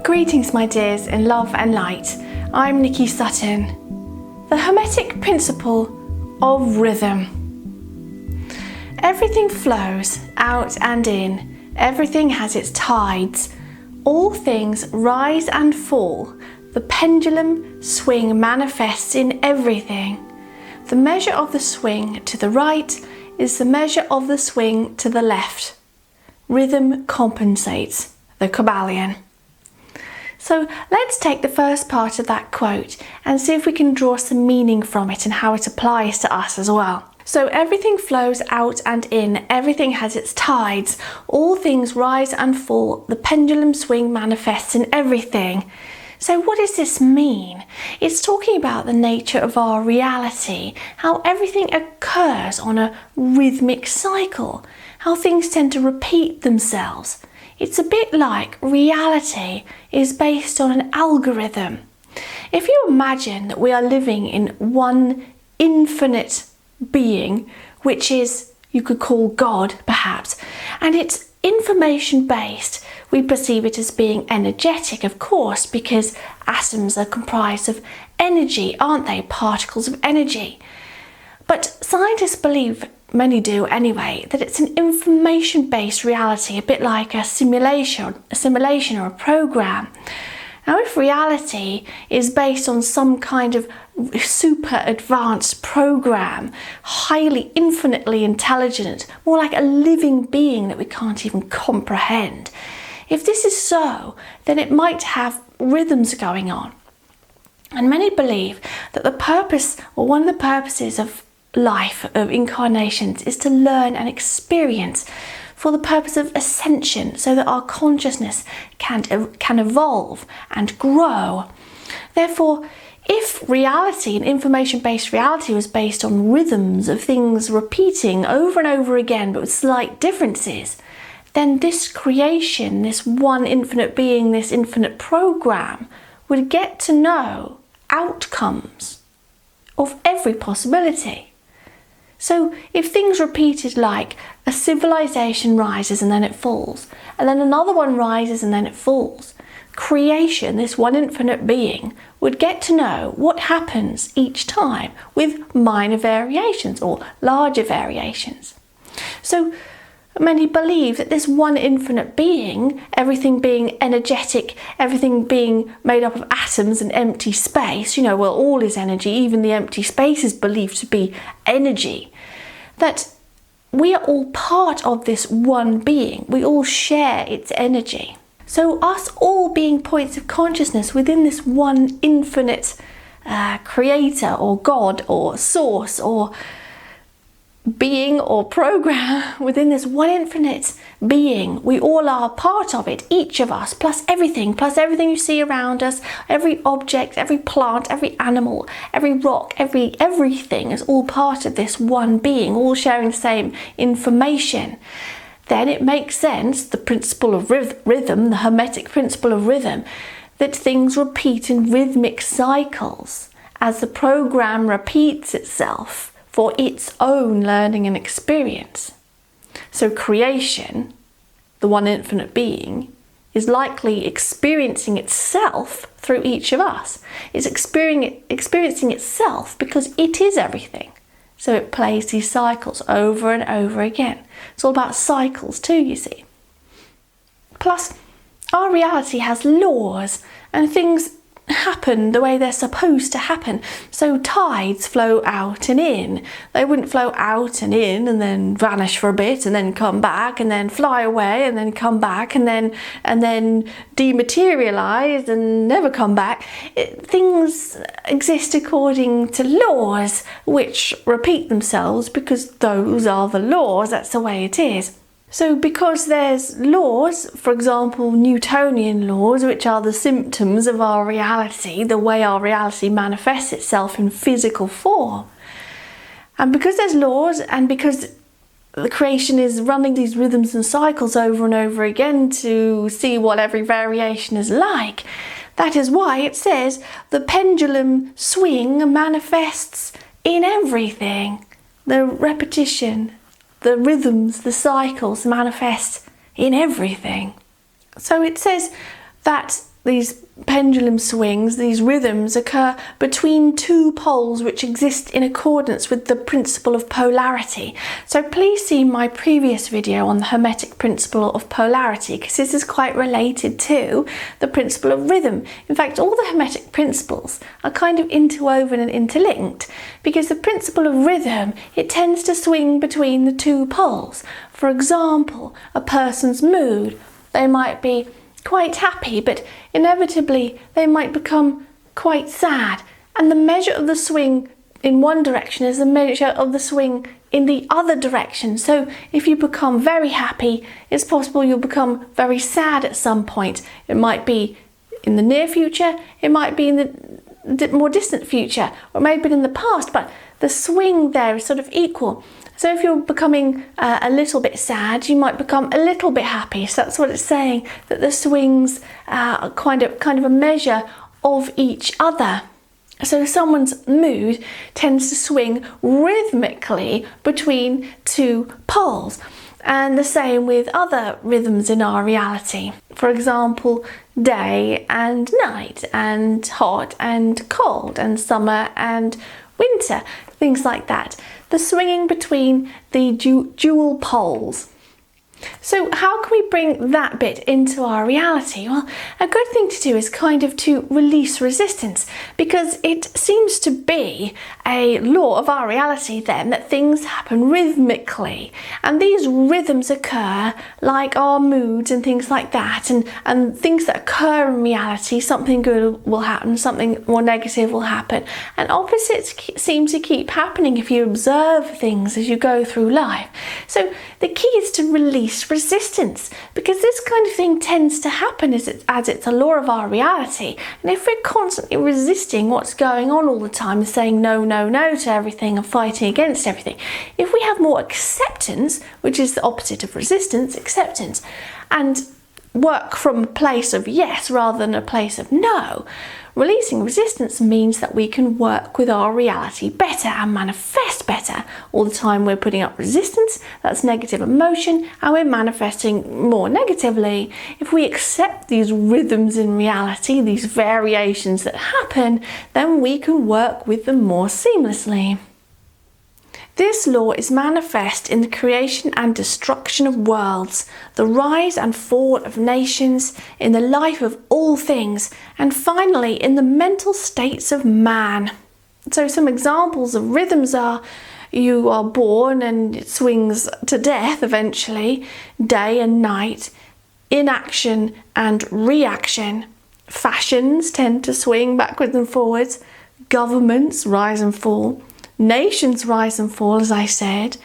Greetings my dears in love and light, I'm Nikki Sutton. The Hermetic Principle of Rhythm. Everything flows out and in, everything has its tides, all things rise and fall, the pendulum swing manifests in everything. The measure of the swing to the right is the measure of the swing to the left. Rhythm compensates. The Kybalion. So let's take the first part of that quote and see if we can draw some meaning from it and how it applies to us as well. So everything flows out and in, everything has its tides, all things rise and fall, the pendulum swing manifests in everything. So what does this mean? It's talking about the nature of our reality, how everything occurs on a rhythmic cycle, how things tend to repeat themselves. It's a bit like reality is based on an algorithm. If you imagine that we are living in one infinite being, which is, you could call God perhaps, and it's information based, we perceive it as being energetic, of course, because atoms are comprised of energy, aren't they? Particles of energy. But scientists believe, many do anyway, that it's an information-based reality, a bit like a simulation or a program. Now, if reality is based on some kind of super advanced program, highly, infinitely intelligent, more like a living being that we can't even comprehend, if this is so, then it might have rhythms going on. And many believe that the purpose, or one of the purposes of life, of incarnations, is to learn and experience for the purpose of ascension, so that our consciousness can evolve and grow. Therefore, if reality, and information-based reality, was based on rhythms of things repeating over and over again but with slight differences, then this creation, this one infinite being, this infinite program, would get to know outcomes of every possibility. So if things repeated like a civilization rises and then it falls, and then another one rises and then it falls, creation, this one infinite being, would get to know what happens each time with minor variations or larger variations. So many believe that this one infinite being, everything being energetic, everything being made up of atoms and empty space, all is energy, even the empty space is believed to be energy, that we are all part of this one being. We all share its energy. So us all being points of consciousness within this one infinite creator or God or source or being or program, within this one infinite being, we all are part of it, each of us, plus everything you see around us, every object, every plant, every animal, every rock, everything is all part of this one being, all sharing the same information. Then it makes sense, the principle of rhythm, the Hermetic Principle of Rhythm, that things repeat in rhythmic cycles as the program repeats itself for its own learning and experience. So creation, the one infinite being, is likely experiencing itself through each of us. It's experiencing itself because it is everything. So it plays these cycles over and over again. It's all about cycles too, you see. Plus, our reality has laws, and things happen the way they're supposed to happen. So tides flow out and in. They wouldn't flow out and in and then vanish for a bit and then come back and then fly away and then come back and then dematerialize and never come back. Things exist according to laws which repeat themselves because those are the laws. That's the way it is. So because there's laws, for example, Newtonian laws, which are the symptoms of our reality, the way our reality manifests itself in physical form, and because there's laws and because the creation is running these rhythms and cycles over and over again to see what every variation is like, that is why it says the pendulum swing manifests in everything. The repetition, the rhythms, the cycles manifest in everything. So it says that these pendulum swings, these rhythms, occur between two poles which exist in accordance with the principle of polarity. So please see my previous video on the Hermetic Principle of Polarity, because this is quite related to the principle of rhythm. In fact, all the Hermetic principles are kind of interwoven and interlinked, because the principle of rhythm, it tends to swing between the two poles. For example, a person's mood, they might be quite happy, but inevitably they might become quite sad, and the measure of the swing in one direction is the measure of the swing in the other direction. So if you become very happy, it's possible you'll become very sad at some point. It might be in the near future, it might be in the more distant future, or maybe in the past, but the swing there is sort of equal. So if you're becoming a little bit sad, you might become a little bit happy. So that's what it's saying, that the swings are kind of a measure of each other. So someone's mood tends to swing rhythmically between two poles. And the same with other rhythms in our reality. For example, day and night, and hot and cold, and summer and winter, things like that. The swinging between the dual poles. So how can we bring that bit into our reality? Well, a good thing to do is kind of to release resistance, because it seems to be a law of our reality then that things happen rhythmically, and these rhythms occur like our moods and things like that, and things that occur in reality, something good will happen, something more negative will happen, and opposites seem to keep happening if you observe things as you go through life. So the key is to release resistance, because this kind of thing tends to happen as it's a law of our reality. And if we're constantly resisting what's going on all the time and saying no, no, no to everything and fighting against everything, if we have more acceptance, which is the opposite of resistance, acceptance, and work from a place of yes rather than a place of no, releasing resistance means that we can work with our reality better and manifest better. All the time we're putting up resistance, that's negative emotion, and we're manifesting more negatively. If we accept these rhythms in reality, these variations that happen, then we can work with them more seamlessly. This law is manifest in the creation and destruction of worlds, the rise and fall of nations, in the life of all things, and finally in the mental states of man. So some examples of rhythms are: you are born and it swings to death eventually, day and night, inaction and reaction. Fashions tend to swing backwards and forwards, governments rise and fall. Nations rise and fall, as I said.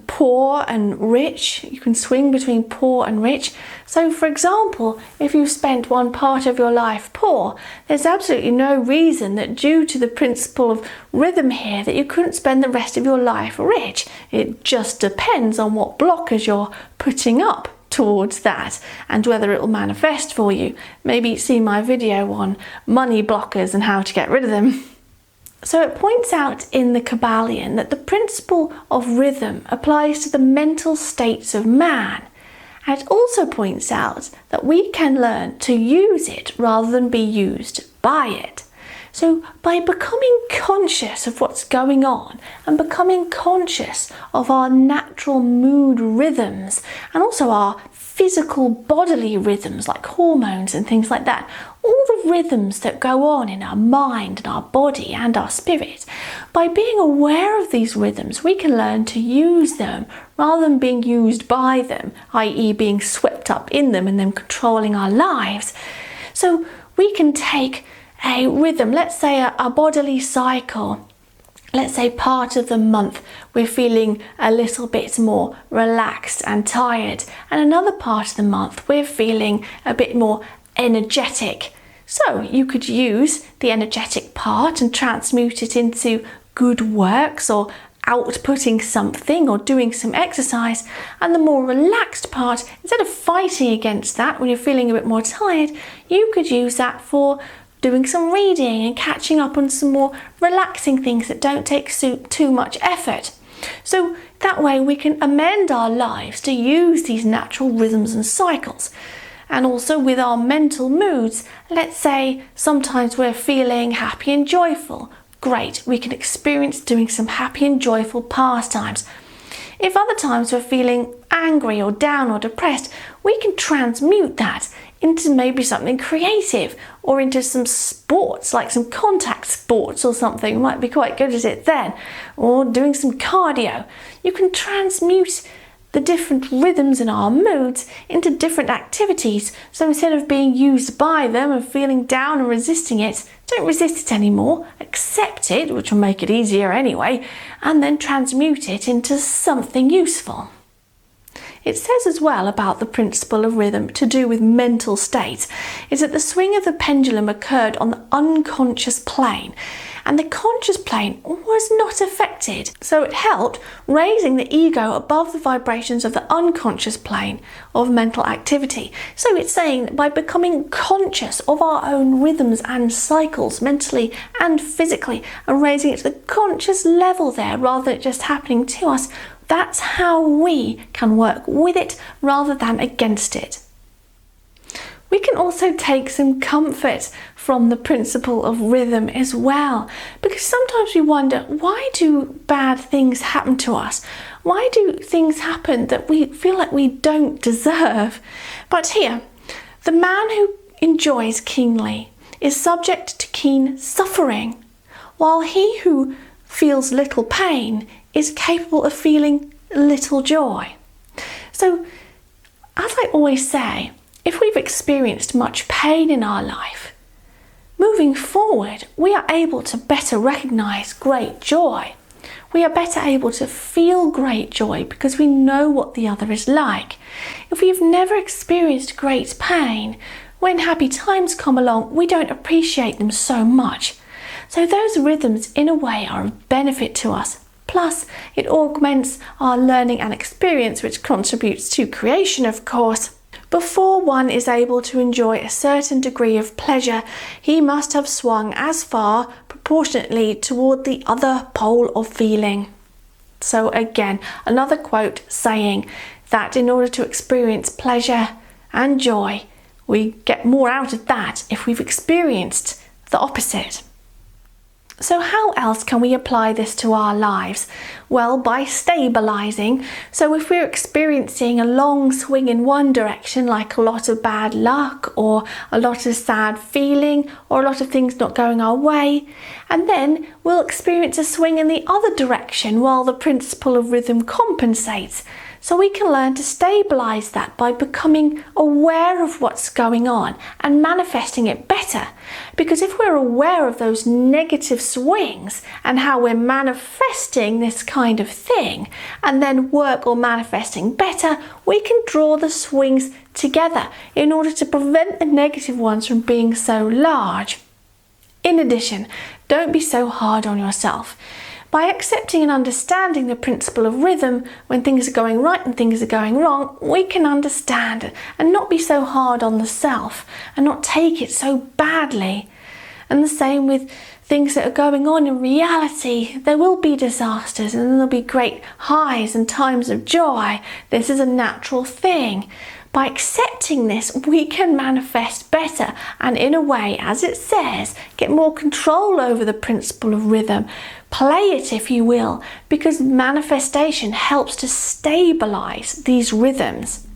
Poor and rich, you can swing between poor and rich. So for example, if you spent one part of your life poor, there's absolutely no reason that, due to the principle of rhythm here, that you couldn't spend the rest of your life rich. It just depends on what blockers you're putting up towards that and whether it will manifest for you. Maybe see my video on money blockers and how to get rid of them. So it points out in the Kybalion that the principle of rhythm applies to the mental states of man. And it also points out that we can learn to use it rather than be used by it. So by becoming conscious of what's going on and becoming conscious of our natural mood rhythms and also our physical bodily rhythms like hormones and things like that, all the rhythms that go on in our mind and our body and our spirit, by being aware of these rhythms, we can learn to use them rather than being used by them, i.e. being swept up in them and then controlling our lives. So we can take a rhythm, let's say a bodily cycle. Let's say part of the month we're feeling a little bit more relaxed and tired, and another part of the month we're feeling a bit more energetic. So you could use the energetic part and transmute it into good works or outputting something or doing some exercise, and the more relaxed part, instead of fighting against that when you're feeling a bit more tired, you could use that for doing some reading and catching up on some more relaxing things that don't take too much effort. So that way we can amend our lives to use these natural rhythms and cycles. And also with our mental moods, let's say sometimes we're feeling happy and joyful. Great, we can experience doing some happy and joyful pastimes. If other times we're feeling angry or down or depressed, we can transmute that into maybe something creative or into some sports, like some contact sports or something. You might be quite good at it then. Or doing some cardio. You can transmute the different rhythms in our moods into different activities. So instead of being used by them and feeling down and resisting it, don't resist it anymore, accept it, which will make it easier anyway, and then transmute it into something useful. It says as well about the principle of rhythm to do with mental state is that the swing of the pendulum occurred on the unconscious plane and the conscious plane was not affected. So it helped raising the ego above the vibrations of the unconscious plane of mental activity. So it's saying that by becoming conscious of our own rhythms and cycles mentally and physically and raising it to the conscious level there rather than it just happening to us, that's how we can work with it rather than against it. We can also take some comfort from the principle of rhythm as well, because sometimes we wonder, why do bad things happen to us? Why do things happen that we feel like we don't deserve? But here, the man who enjoys keenly is subject to keen suffering, while he who feels little pain is capable of feeling little joy. So, as I always say, if we've experienced much pain in our life, moving forward, we are able to better recognise great joy. We are better able to feel great joy because we know what the other is like. If we've never experienced great pain, when happy times come along, we don't appreciate them so much. So those rhythms, in a way, are of benefit to us. Plus, it augments our learning and experience, which contributes to creation, of course. Before one is able to enjoy a certain degree of pleasure, he must have swung as far proportionately toward the other pole of feeling. So again, another quote saying that in order to experience pleasure and joy, we get more out of that if we've experienced the opposite. So how else can we apply this to our lives? Well, by stabilising. So if we're experiencing a long swing in one direction, like a lot of bad luck or a lot of sad feeling or a lot of things not going our way, and then we'll experience a swing in the other direction while the principle of rhythm compensates. So we can learn to stabilise that by becoming aware of what's going on and manifesting it better. Because if we're aware of those negative swings and how we're manifesting this kind of thing and then work on manifesting better, we can draw the swings together in order to prevent the negative ones from being so large. In addition, don't be so hard on yourself. By accepting and understanding the principle of rhythm, when things are going right and things are going wrong, we can understand it and not be so hard on the self and not take it so badly. And the same with things that are going on in reality. There will be disasters and there'll be great highs and times of joy. This is a natural thing. By accepting this, we can manifest better and in a way, as it says, get more control over the principle of rhythm. Play it, if you will, because manifestation helps to stabilize these rhythms.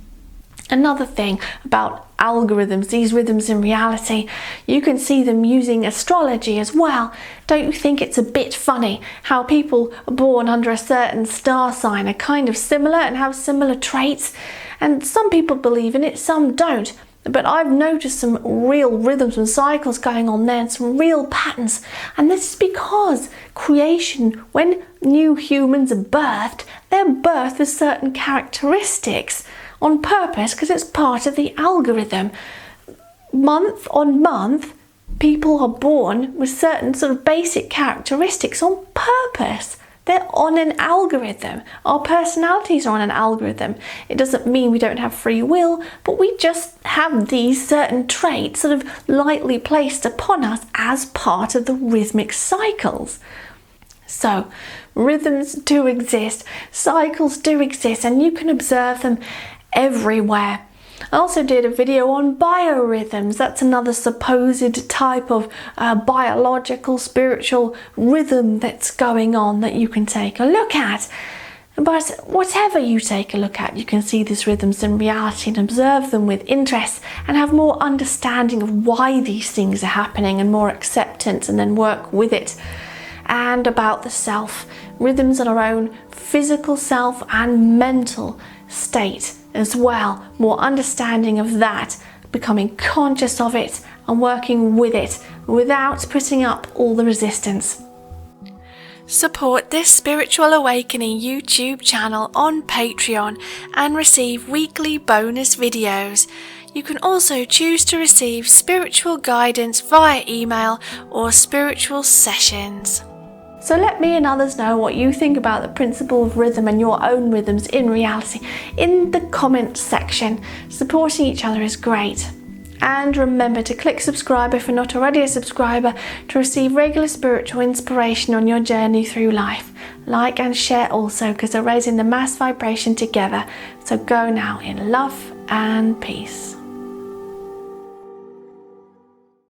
Another thing about algorithms, these rhythms in reality, you can see them using astrology as well. Don't you think it's a bit funny how people born under a certain star sign are kind of similar and have similar traits? And some people believe in it, some don't. But I've noticed some real rhythms and cycles going on there and some real patterns. And this is because creation, when new humans are birthed, they're birthed with certain characteristics on purpose because it's part of the algorithm. Month on month, people are born with certain sort of basic characteristics on purpose. They're on an algorithm. Our personalities are on an algorithm. It doesn't mean we don't have free will, but we just have these certain traits sort of lightly placed upon us as part of the rhythmic cycles. So, rhythms do exist, cycles do exist, and you can observe them everywhere. I also did a video on biorhythms. That's another supposed type of biological, spiritual rhythm that's going on that you can take a look at. But whatever you take a look at, you can see these rhythms in reality and observe them with interest and have more understanding of why these things are happening and more acceptance, and then work with it. And about the self, rhythms in our own physical self and mental state as well. More understanding of that, becoming conscious of it and working with it without putting up all the resistance. Support this Spiritual Awakening YouTube channel on Patreon and receive weekly bonus videos. You can also choose to receive spiritual guidance via email or spiritual sessions. So let me and others know what you think about the principle of rhythm and your own rhythms in reality in the comments section. Supporting each other is great. And remember to click subscribe if you're not already a subscriber to receive regular spiritual inspiration on your journey through life. Like and share also, because they're raising the mass vibration together. So go now in love and peace.